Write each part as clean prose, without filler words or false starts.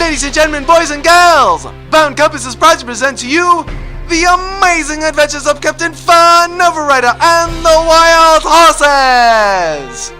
Ladies and gentlemen, boys and girls, Bound Compass is proud to present to you the amazing adventures of Captain Farr Novarider and the Wild Horses!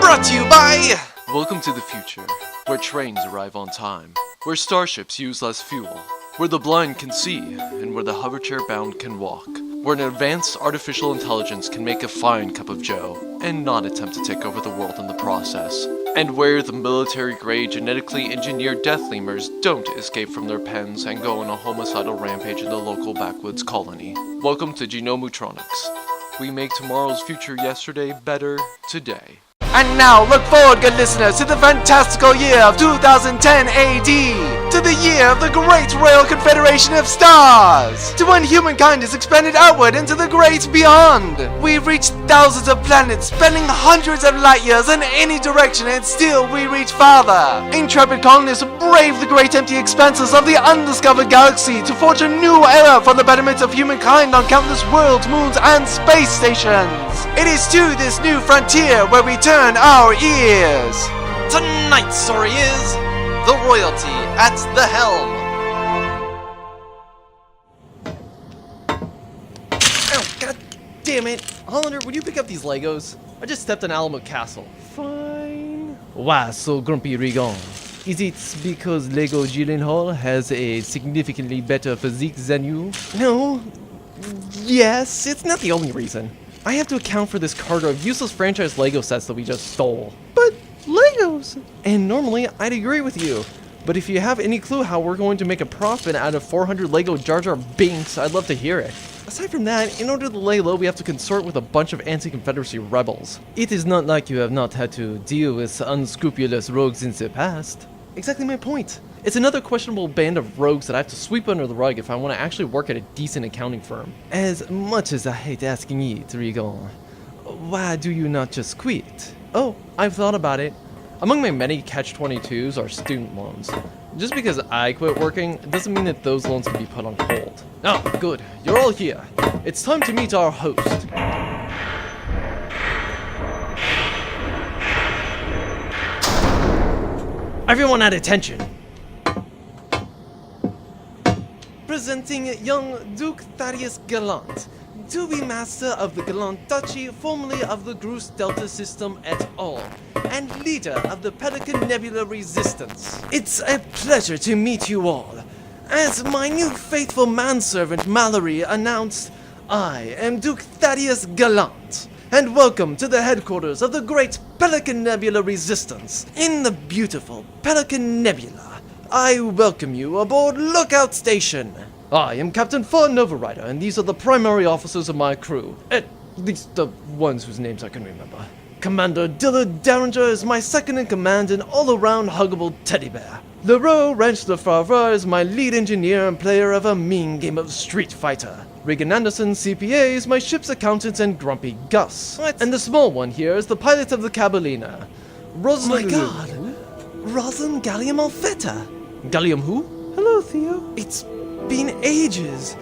Brought to you by... Welcome to the future, where trains arrive on time, where starships use less fuel, where the blind can see, and where the hoverchair-bound can walk, where an advanced artificial intelligence can make a fine cup of joe, and not attempt to take over the world in the process, and where the military-grade genetically engineered death lemurs don't escape from their pens and go on a homicidal rampage in the local backwoods colony. Welcome to Genomutronics. We make tomorrow's future yesterday better today. And now, look forward, good listeners, to the fantastical year of 2010 AD, to the year of the Great Royal Confederation of Stars, to when humankind is expanded outward into the great beyond. We've reached thousands of planets, spanning hundreds of light years in any direction, and still we reach farther. Intrepid colonists brave the great empty expanses of the undiscovered galaxy to forge a new era for the betterment of humankind on countless worlds, moons, and space stations. It is to this new frontier where we turn our ears. Tonight's story is the royalty at the helm. Oh, god damn it. Hollander, would you pick up these Legos? I just stepped on Alamo Castle. Fine. Why so grumpy, Regan? Is it because Lego Gyllenhaal has a significantly better physique than you? No. Yes, it's not the only reason. I have to account for this cargo of useless franchise Lego sets that we just stole. But Legos! And normally, I'd agree with you. But if you have any clue how we're going to make a profit out of 400 Lego Jar Jar Binks, I'd love to hear it. Aside from that, in order to lay low, we have to consort with a bunch of anti-Confederacy rebels. It is not like you have not had to deal with unscrupulous rogues in the past. Exactly my point. It's another questionable band of rogues that I have to sweep under the rug if I want to actually work at a decent accounting firm. As much as I hate asking it, Regan, why do you not just quit? Oh, I've thought about it. Among my many catch-22s are student loans. Just because I quit working doesn't mean that those loans can be put on hold. Oh, good. You're all here. It's time to meet our host. Everyone at attention. Presenting young Duke Thaddeus Gallant, to be master of the Gallant Duchy, formerly of the Groose Delta System et al., and leader of the Pelican Nebula Resistance. It's a pleasure to meet you all. As my new faithful manservant Mallory announced, I am Duke Thaddeus Gallant, and welcome to the headquarters of the great Pelican Nebula Resistance in the beautiful Pelican Nebula. I welcome you aboard Lookout Station. I am Captain Farr Novarider, and these are the primary officers of my crew. At least the ones whose names I can remember. Commander Dillard Derringer is my second-in-command and all-around huggable teddy bear. Leroux Wrench de Favre is my lead engineer and player of a mean game of Street Fighter. Regan Anderson, CPA, is my ship's accountant and grumpy Gus. What? And the small one here is the pilot of the Cabellina. Rosalind... Oh my god! Rosalind Gallium Alfetta! Gallium who? Hello, Theo. It's been ages.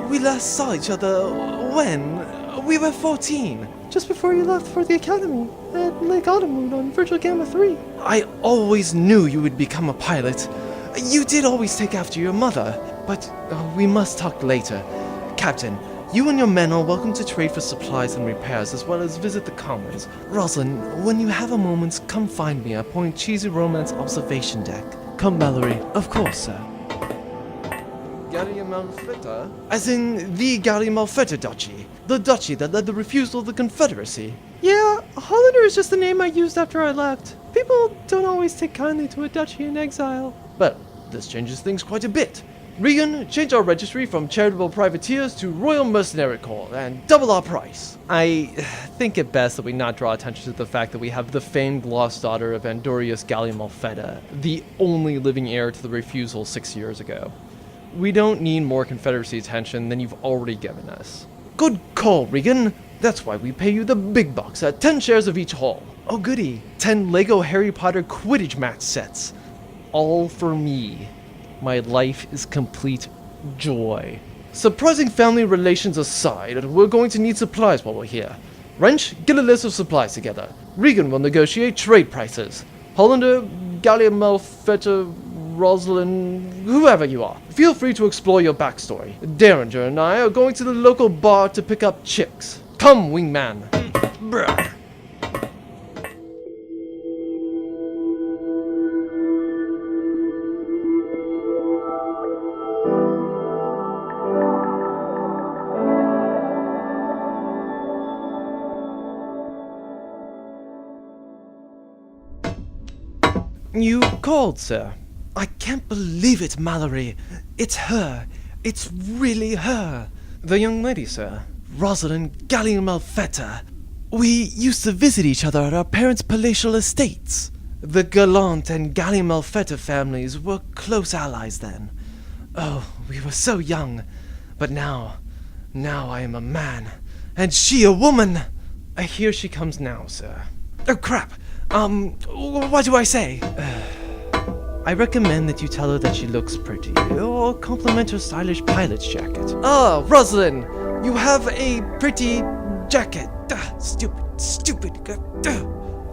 We last saw each other when? We were 14. Just before you left for the academy at Lake Autumn on Virgil Gamma 3. I always knew you would become a pilot. You did always take after your mother. But we must talk later. Captain, you and your men are welcome to trade for supplies and repairs as well as visit the commons. Rosalind, when you have a moment, come find me at Point Cheesy Romance Observation Deck. Come, Mallory. Of course, sir. Gallium Alfetta? As in the Gallium Alfetta Duchy. The duchy that led the refusal of the Confederacy. Yeah, Hollander is just the name I used after I left. People don't always take kindly to a duchy in exile. Well, this changes things quite a bit. Regan, change our registry from charitable privateers to Royal Mercenary Corps and double our price. I think it best that we not draw attention to the fact that we have the famed lost daughter of Andorius Gallium Alfetta, the only living heir to the refusal 6 years ago. We don't need more Confederacy attention than you've already given us. Good call, Regan. That's why we pay you the big bucks at 10 shares of each haul. Oh goody, 10 Lego Harry Potter Quidditch match sets. All for me. My life is complete joy. Surprising family relations aside, we're going to need supplies while we're here. Wrench, get a list of supplies together. Regan will negotiate trade prices. Hollander, Galliamel, Feta, Rosalind, whoever you are, feel free to explore your backstory. Derringer and I are going to the local bar to pick up chicks. Come, wingman. Bruh. You called, sir. I can't believe it, Mallory. It's her. It's really her. The young lady, sir. Rosalind Galliamel-Feta. We used to visit each other at our parents' palatial estates. The Gallant and Galliamel-Feta families were close allies then. Oh, we were so young. But now I am a man, and she a woman. I hear she comes now, sir. Oh, crap. What do I say? I recommend that you tell her that she looks pretty, or compliment her stylish pilot's jacket. Ah, Rosalind, you have a pretty jacket. Stupid.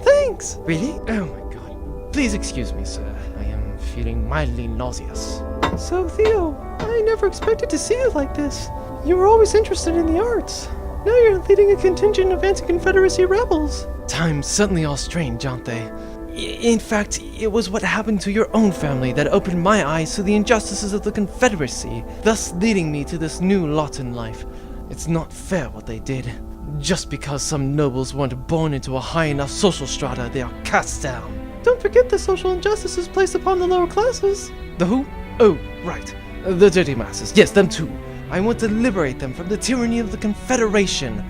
Thanks. Really? Oh my god. Please excuse me, sir. I am feeling mildly nauseous. So, Theo, I never expected to see you like this. You were always interested in the arts. Now you're leading a contingent of anti-Confederacy rebels. Times suddenly all strange, aren't they? In fact, it was what happened to your own family that opened my eyes to the injustices of the Confederacy, thus leading me to this new lot in life. It's not fair what they did. Just because some nobles weren't born into a high enough social strata, they are cast down. Don't forget the social injustices placed upon the lower classes. The who? Oh, right. The dirty masses. Yes, them too. I want to liberate them from the tyranny of the Confederation.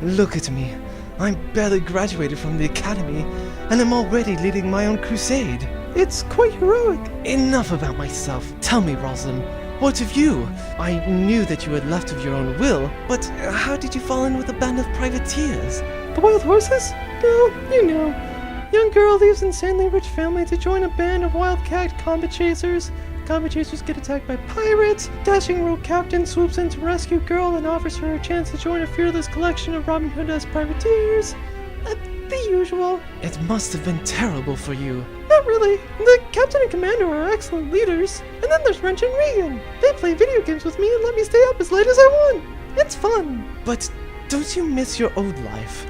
Look at me. I'm barely graduated from the academy, and I'm already leading my own crusade. It's quite heroic. Enough about myself. Tell me, Rosalind, what of you? I knew that you had left of your own will, but how did you fall in with a band of privateers? The Wild Horses? No, you know. Young girl leaves insanely rich family to join a band of wildcat combat chasers. Combat chasers get attacked by pirates. Dashing rogue captain swoops in to rescue girl and offers her a chance to join a fearless collection of Robin Hood-esque privateers. The usual. It must have been terrible for you. Not really. The captain and commander are excellent leaders. And then there's Wrench and Regan. They play video games with me and let me stay up as late as I want. It's fun. But don't you miss your old life?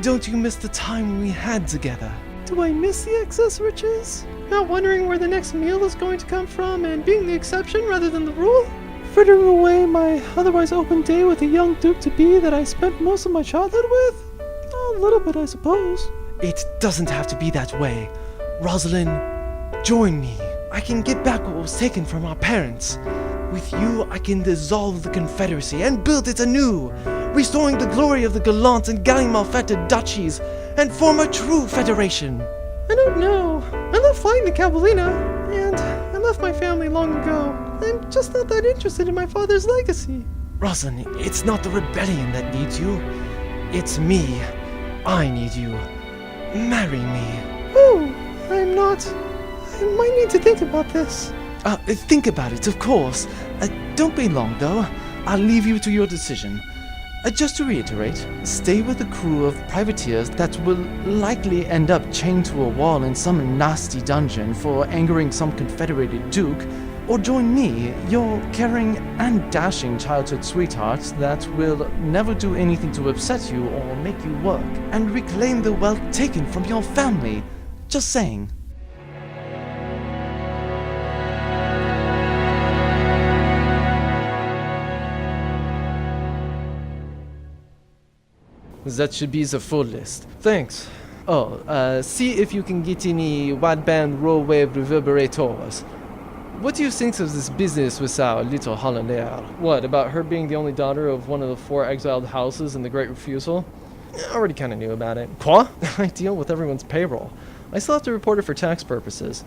Don't you miss the time we had together? Do I miss the excess riches? Not wondering where the next meal is going to come from and being the exception rather than the rule? Frittering away my otherwise open day with a young duke-to-be that I spent most of my childhood with? A little bit, I suppose. It doesn't have to be that way. Rosalind, join me. I can get back what was taken from our parents. With you, I can dissolve the Confederacy and build it anew, restoring the glory of the Gallant and Galliamel-Feta duchies, and form a true federation. I don't know. I love flying to Cavalina, and I left my family long ago. I'm just not that interested in my father's legacy. Rosalind, it's not the rebellion that needs you. It's me. I need you. Marry me. Oh, I'm not. I might need to think about this. Think about it, of course. Don't be long, though. I'll leave you to your decision. Just to reiterate, stay with a crew of privateers that will likely end up chained to a wall in some nasty dungeon for angering some confederated duke, or join me, your caring and dashing childhood sweetheart that will never do anything to upset you or make you work, and reclaim the wealth taken from your family. Just saying. That should be the full list. Thanks. Oh, see if you can get any wideband roll wave reverberators. What do you think of this business with our little Hollander? What, about her being the only daughter of one of the 4 exiled houses in the Great Refusal? I already kind of knew about it. Quoi? I deal with everyone's payroll. I still have to report her for tax purposes.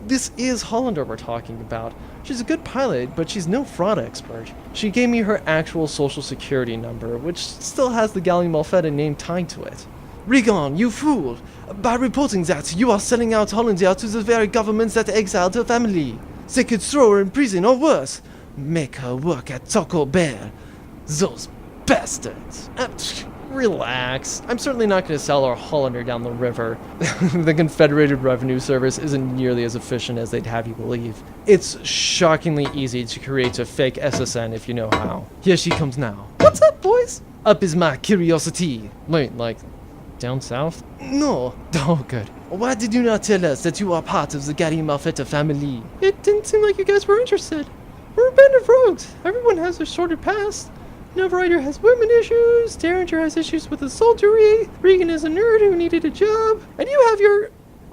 This is Hollander we're talking about. She's a good pilot, but she's no fraud expert. She gave me her actual social security number, which still has the Galliamel-Feta name tied to it. Regan, you fool! By reporting that, you are selling out Hollander to the very governments that exiled her family. They could throw her in prison or worse, make her work at Taco Bell. Those bastards. Relax. I'm certainly not going to sell our Hollander down the river. The Confederated Revenue Service isn't nearly as efficient as they'd have you believe. It's shockingly easy to create a fake SSN if you know how. Here she comes now. What's up, boys? Up is my curiosity. Wait, like, down south? No. Oh, good. Why did you not tell us that you are part of the Gary Malfetta family? It didn't seem like you guys were interested. We're a band of rogues. Everyone has their sordid past. Novarider has women issues, Derringer has issues with the soldiery, Regan is a nerd who needed a job, and you have your...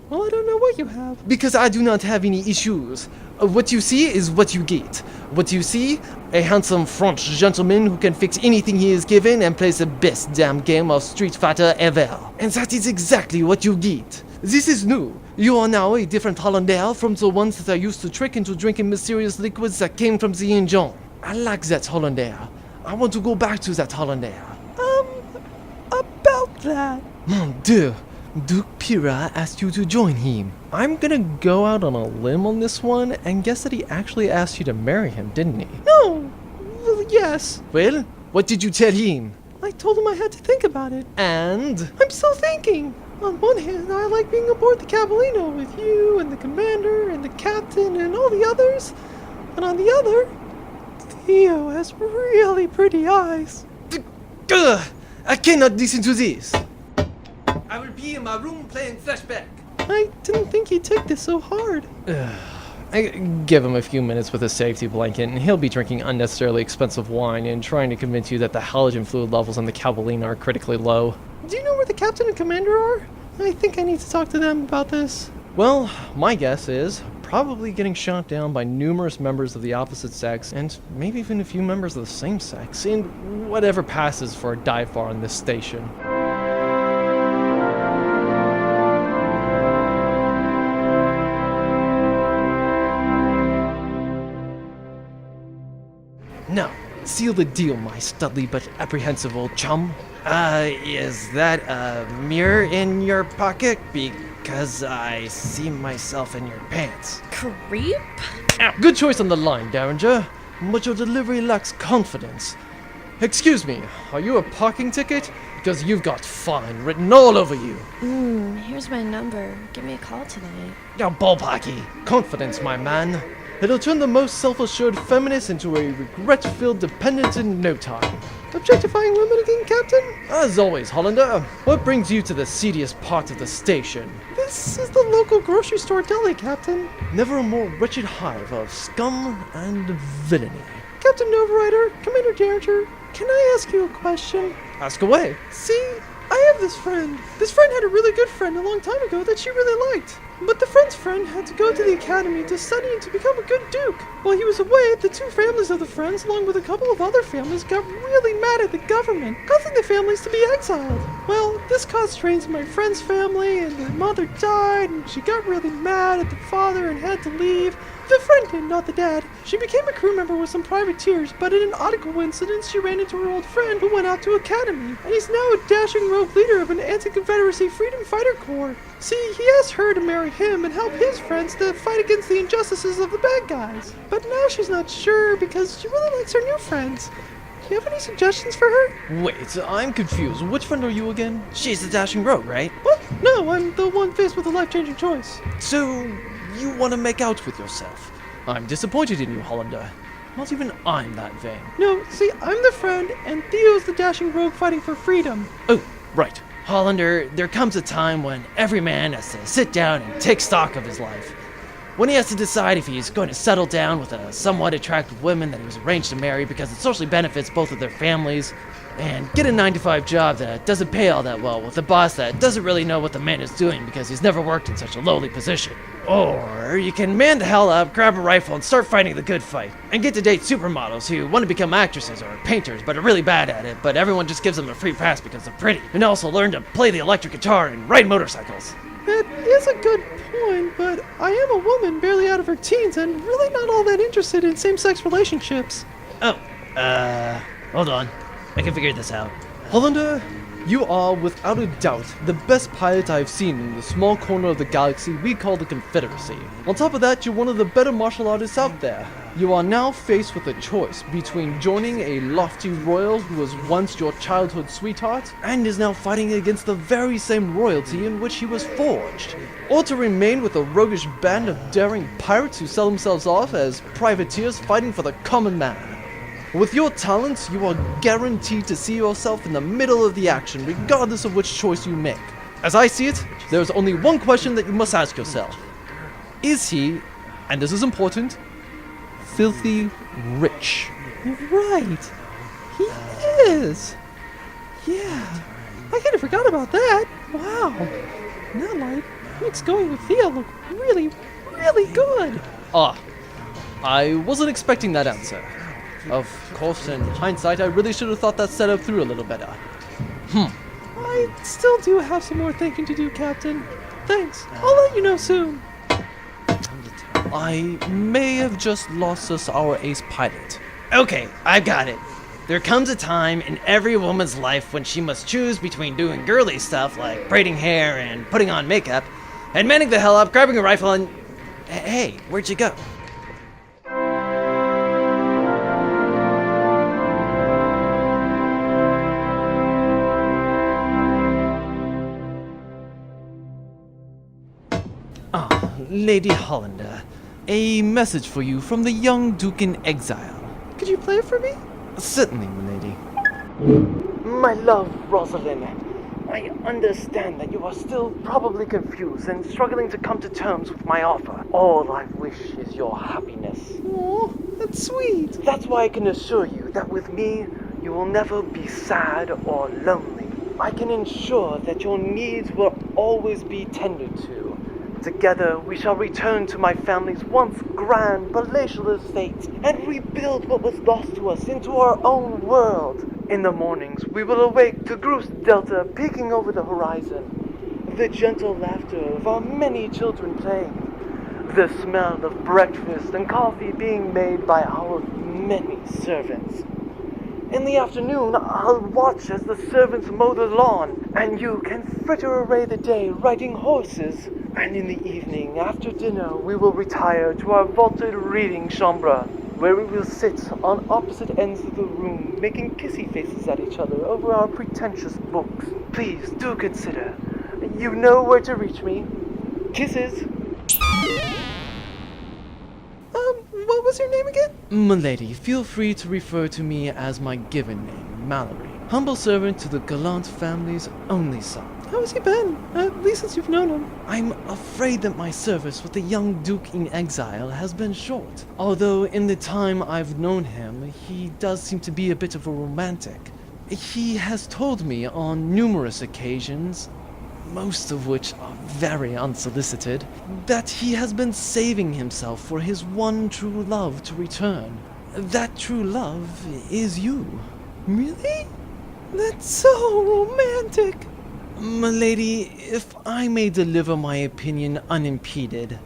well, I don't know what you have. Because I do not have any issues. What you see is what you get. What you see, a handsome French gentleman who can fix anything he is given and plays the best damn game of Street Fighter ever. And that is exactly what you get. This is new. You are now a different Hollander from the ones that I used to trick into drinking mysterious liquids that came from the engine. I like that Hollander. I want to go back to that Hollander. About that. Mon Dieu. Duke Pira asked you to join him. I'm gonna go out on a limb on this one and guess that he actually asked you to marry him, didn't he? No. Well, yes. Well, what did you tell him? I told him I had to think about it. And? I'm still thinking. On one hand, I like being aboard the Cavallino with you and the commander and the captain and all the others. And on the other, Theo has really pretty eyes. Ugh, I cannot listen to this. I will be in my room playing flashback. I didn't think he'd take this so hard. I give him a few minutes with a safety blanket, and he'll be drinking unnecessarily expensive wine and trying to convince you that the halogen fluid levels in the Cavallino are critically low. Do you know where the captain and commander are? I think I need to talk to them about this. Well, my guess is probably getting shot down by numerous members of the opposite sex, and maybe even a few members of the same sex, in whatever passes for a dive bar on this station. Now, seal the deal, my studly but apprehensive old chum. Is that a mirror in your pocket? Because I see myself in your pants. Creep? Good choice on the line, Derringer, but your delivery lacks confidence. Excuse me, are you a parking ticket? Because you've got fine written all over you. Here's my number. Give me a call tonight. You're ballparky. Confidence, my man. It'll turn the most self-assured feminist into a regret-filled dependent in no time. Objectifying women again, Captain? As always, Hollander, what brings you to the seediest part of the station? This is the local grocery store deli, Captain. Never a more wretched hive of scum and villainy. Captain Novarider, Commander Derringer, can I ask you a question? Ask away. See, I have this friend. This friend had a really good friend a long time ago that she really liked. But the friend's friend had to go to the academy to study and to become a good duke. While he was away, the two families of the friends, along with a couple of other families, got really mad at the government, causing the families to be exiled. Well, this caused strains in my friend's family, and the mother died, and she got really mad at the father and had to leave. The friend did, not the dad. She became a crew member with some privateers, but in an odd coincidence, she ran into her old friend who went out to academy, and he's now a dashing rogue leader of an anti-Confederacy freedom fighter corps. See, he asked her to marry him and help his friends to fight against the injustices of the bad guys. But now she's not sure because she really likes her new friends. Do you have any suggestions for her? Wait, I'm confused. Which friend are you again? She's the dashing rogue, right? What? No, I'm the one faced with a life-changing choice. So, you want to make out with yourself? I'm disappointed in you, Hollander. Not even I'm that vain. No, see, I'm the friend, and Theo's the dashing rogue fighting for freedom. Oh, right. Hollander, there comes a time when every man has to sit down and take stock of his life. When he has to decide if he's going to settle down with a somewhat attractive woman that he was arranged to marry because it socially benefits both of their families, and get a 9-to-5 job that doesn't pay all that well with a boss that doesn't really know what the man is doing because he's never worked in such a lowly position. Or you can man the hell up, grab a rifle, and start fighting the good fight, and get to date supermodels who want to become actresses or painters but are really bad at it, but everyone just gives them a free pass because they're pretty, and also learn to play the electric guitar and ride motorcycles. That is a good point, but I am a woman barely out of her teens and really not all that interested in same-sex relationships. Oh, hold on. I can figure this out. Hollander, You are, without a doubt, the best pilot I've seen in the small corner of the galaxy we call the Confederacy. On top of that, you're one of the better martial artists out there. You are now faced with a choice between joining a lofty royal who was once your childhood sweetheart and is now fighting against the very same royalty in which he was forged, or to remain with a roguish band of daring pirates who sell themselves off as privateers fighting for the common man. With your talents, you are guaranteed to see yourself in the middle of the action, regardless of which choice you make. As I see it, there is only one question that you must ask yourself. Is he, and this is important, filthy rich? Right. He is. Yeah. I kind of forgot about that. Wow. That light makes going with Thea look really, really good. I wasn't expecting that answer. Of course, in hindsight, I really should have thought that setup through a little better. I still do have some more thinking to do, Captain. Thanks. I'll let you know soon. I may have just lost us our ace pilot. Okay, I've got it. There comes a time in every woman's life when she must choose between doing girly stuff like braiding hair and putting on makeup, and manning the hell up, grabbing a rifle and... Hey, where'd you go? Lady Hollander, a message for you from the young Duke in exile. Could you play it for me? Certainly, milady. My love, Rosalind, I understand that you are still probably confused and struggling to come to terms with my offer. All I wish is your happiness. Aw, that's sweet. That's why I can assure you that with me, you will never be sad or lonely. I can ensure that your needs will always be tended to. Together, we shall return to my family's once grand palatial estate and rebuild what was lost to us into our own world. In the mornings, we will awake to Groose Delta peeking over the horizon, the gentle laughter of our many children playing, the smell of breakfast and coffee being made by our many servants. In the afternoon, I'll watch as the servants mow the lawn, and you can fritter away the day riding horses. And in the evening, after dinner, we will retire to our vaulted reading chambre, where we will sit on opposite ends of the room, making kissy faces at each other over our pretentious books. Please do consider. You know where to reach me. Kisses. What was your name again? Milady, feel free to refer to me as my given name, Mallory. Humble servant to the gallant family's only son. How has he been? At least since you've known him. I'm afraid that my service with the young Duke in exile has been short. Although in the time I've known him, he does seem to be a bit of a romantic. He has told me on numerous occasions, most of which are very unsolicited, that he has been saving himself for his one true love to return. That true love is you. Really? That's so romantic. Milady, if I may deliver my opinion unimpeded,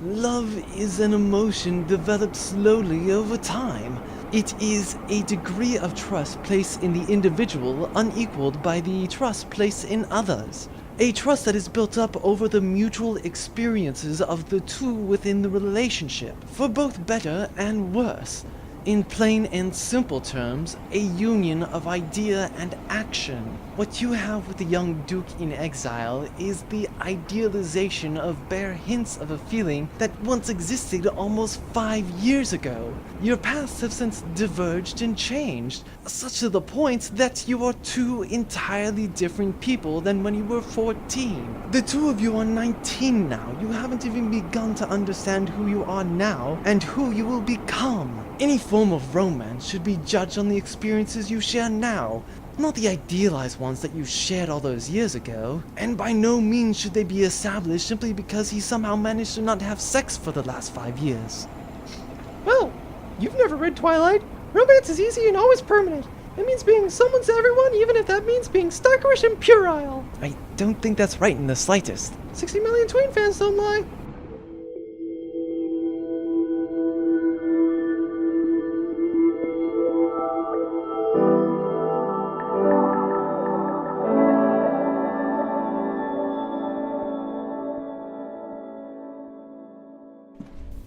love is an emotion developed slowly over time. It is a degree of trust placed in the individual unequaled by the trust placed in others. A trust that is built up over the mutual experiences of the two within the relationship, for both better and worse. In plain and simple terms, a union of idea and action. What you have with the young Duke in exile is the idealization of bare hints of a feeling that once existed almost 5 years ago. Your paths have since diverged and changed, such to the point that you are two entirely different people than when you were 14. The two of you are 19 now. You haven't even begun to understand who you are now and who you will become. Any form of romance should be judged on the experiences you share now, not the idealized ones that you shared all those years ago. And by no means should they be established simply because he somehow managed to not have sex for the last 5 years. Well, you've never read Twilight. Romance is easy and always permanent. It means being someone's everyone, even if that means being stalkerish and puerile. I don't think that's right in the slightest. 60 million Twain fans don't lie.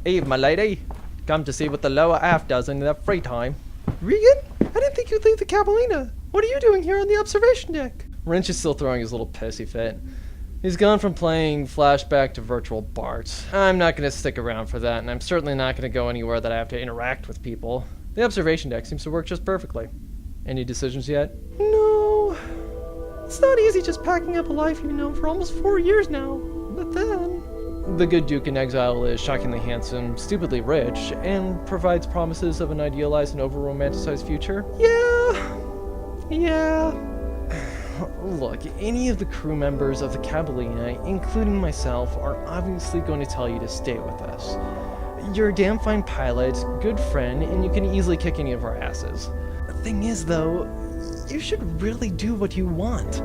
Eve, my lady. Come to see what the lower half does in their free time. Regan? I didn't think you'd leave the Cabalina. What are you doing here on the observation deck? Wrench is still throwing his little pissy fit. He's gone from playing Flashback to Virtual Bart. I'm not going to stick around for that, and I'm certainly not going to go anywhere that I have to interact with people. The observation deck seems to work just perfectly. Any decisions yet? No. It's not easy just packing up a life you've known for almost 4 years now. But then... The good Duke in exile is shockingly handsome, stupidly rich, and provides promises of an idealized and over-romanticized future. Yeah. Look, any of the crew members of the Cabalina, including myself, are obviously going to tell you to stay with us. You're a damn fine pilot, good friend, and you can easily kick any of our asses. The thing is, though, you should really do what you want.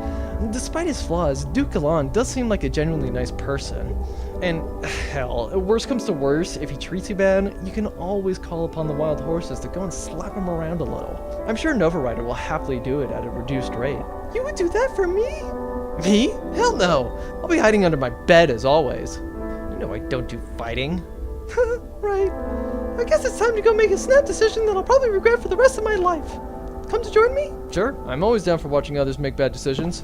Despite his flaws, Duke Galan does seem like a genuinely nice person. And, hell, worst comes to worst, if he treats you bad, you can always call upon the wild horses to go and slap him around a little. I'm sure Novarider will happily do it at a reduced rate. You would do that for me? Me? Hell no! I'll be hiding under my bed as always. You know I don't do fighting. Right. I guess it's time to go make a snap decision that I'll probably regret for the rest of my life. Come to join me? Sure, I'm always down for watching others make bad decisions.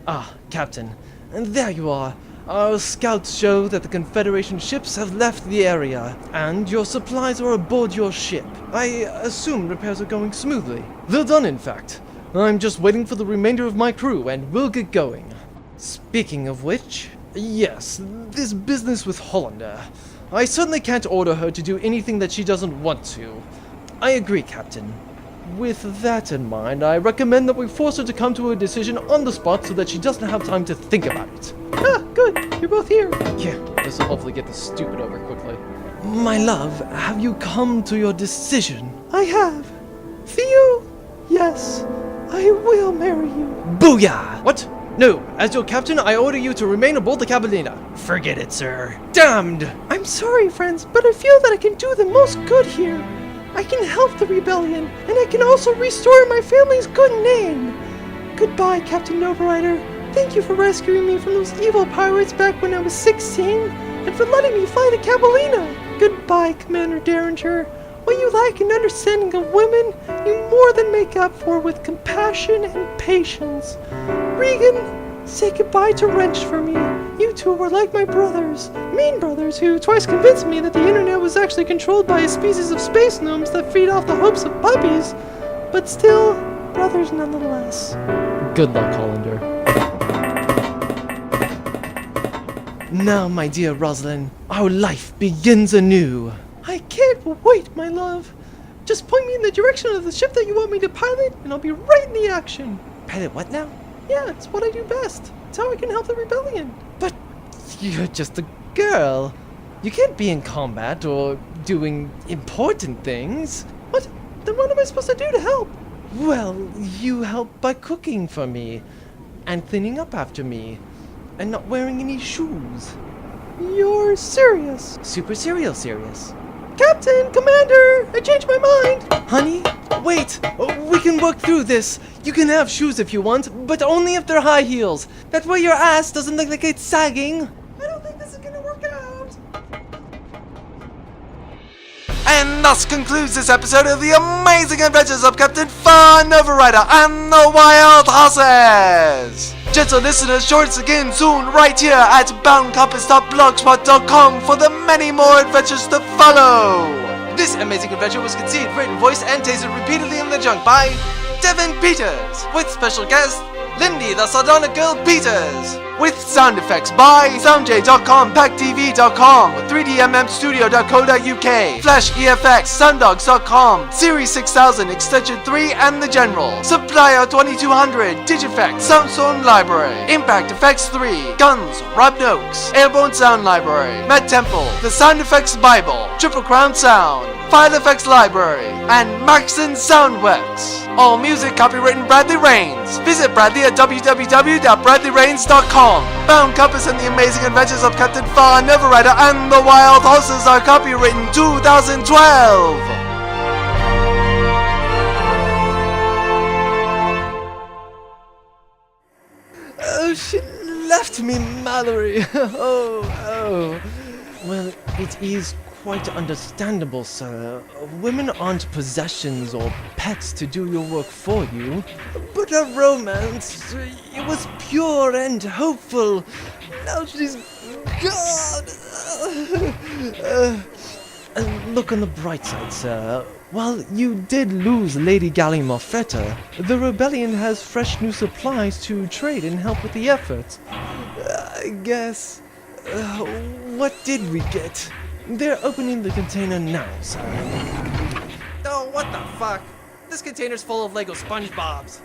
Ah, Captain, and there you are. Our scouts show that the Confederation ships have left the area, and your supplies are aboard your ship. I assume repairs are going smoothly. They're done, in fact. I'm just waiting for the remainder of my crew, and we'll get going. Speaking of which... Yes, this business with Hollander. I certainly can't order her to do anything that she doesn't want to. I agree, Captain. With that in mind, I recommend that we force her to come to a decision on the spot so that she doesn't have time to think about it. Ah, good. You're both here. Yeah, this will hopefully get this stupid over quickly. My love, have you come to your decision? I have. Theo? Yes. I will marry you. Booyah! What? No, as your captain, I order you to remain aboard the Cabalina. Forget it, sir. Damned! I'm sorry, friends, but I feel that I can do the most good here. I can help the rebellion, and I can also restore my family's good name. Goodbye, Captain Novarider. Thank you for rescuing me from those evil pirates back when I was 16, and for letting me fly the Cabalina. Goodbye, Commander Derringer. What you lack in understanding of women, you more than make up for with compassion and patience. Regan, say goodbye to Wrench for me. You two were like my brothers. Mean brothers who twice convinced me that the internet was actually controlled by a species of space gnomes that feed off the hopes of puppies. But still, brothers nonetheless. Good luck, Hollander. Now, my dear Rosalind, our life begins anew. I can't wait, my love. Just point me in the direction of the ship that you want me to pilot, and I'll be right in the action. Pilot what now? Yeah, it's what I do best. It's how I can help the rebellion. But you're just a girl. You can't be in combat or doing important things. What? Then what am I supposed to do to help? Well, you help by cooking for me, and cleaning up after me, and not wearing any shoes. You're serious. Super serious. Captain, Commander, I changed my mind. Honey, wait. We can work through this. You can have shoes if you want, but only if they're high heels. That way your ass doesn't look like it's sagging. I don't think this is gonna work out. And thus concludes this episode of the amazing adventures of Captain Farr Novarider and the Wild Horses! Gentle listeners, join us again soon right here at boundcompass.blogspot.com for the many more adventures to follow! This amazing adventure was conceived, written, voiced, and tasted repeatedly in the junk by Devin Peters, with special guest Lindy the Sardonic Girl Peters, with sound effects by soundj.com, packtv.com, 3dmmstudio.co.uk, Flash EFX, sundogs.com, Series 6000, Extension 3, and the General, Supplier 2200, Digifect, Soundstorm Library, Impact Effects 3, Guns, Rob Noakes, Airborne Sound Library, Matt Temple, The Sound Effects Bible, Triple Crown Sound, File Effects Library, and Maxon Soundworks. All music copywritten Bradley Rains. Visit Bradley at www.bradleyrains.com. Bound Compass and the Amazing Adventures of Captain Farr Novarider and the Wild Horses are copywritten 2012. to me, Mallory. Oh. Well, it is quite understandable, sir. Women aren't possessions or pets to do your work for you, but a romance. It was pure and hopeful. Now she's gone. And look on the bright side, sir. While you did lose Lady Gallimorfetta, the rebellion has fresh new supplies to trade and help with the effort. I guess. What did we get? They're opening the container now, sir. Oh, what the fuck? This container's full of Lego SpongeBobs.